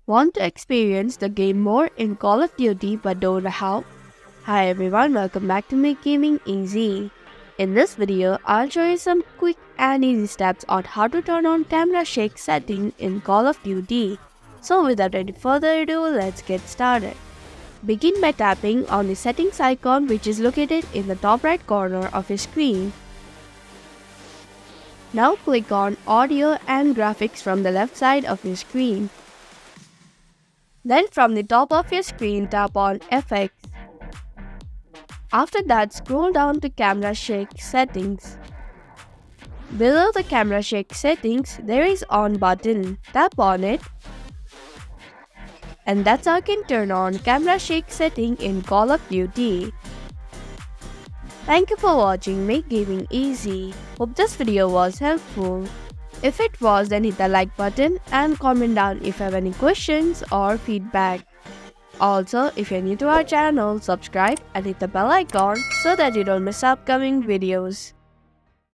Want to experience the game more in Call of Duty but don't know how? Hi everyone, welcome back to Make Gaming Easy. In this video, I'll show you some quick and easy steps on how to turn on camera shake setting in Call of Duty. So without any further ado, let's get started. Begin by tapping on the settings icon which is located in the top right corner of your screen. Now click on Audio and Graphics from the left side of your screen. Then from the top of your screen, tap on FX. After that, scroll down to Camera Shake Settings. Below the Camera Shake Settings, there is On button. Tap on it. And that's how you can turn on Camera Shake setting in Call of Duty. Thank you for watching Make Gaming Easy. Hope this video was helpful. If it was, then hit the like button and comment down if you have any questions or feedback. Also, if you're new to our channel, subscribe and hit the bell icon so that you don't miss upcoming videos.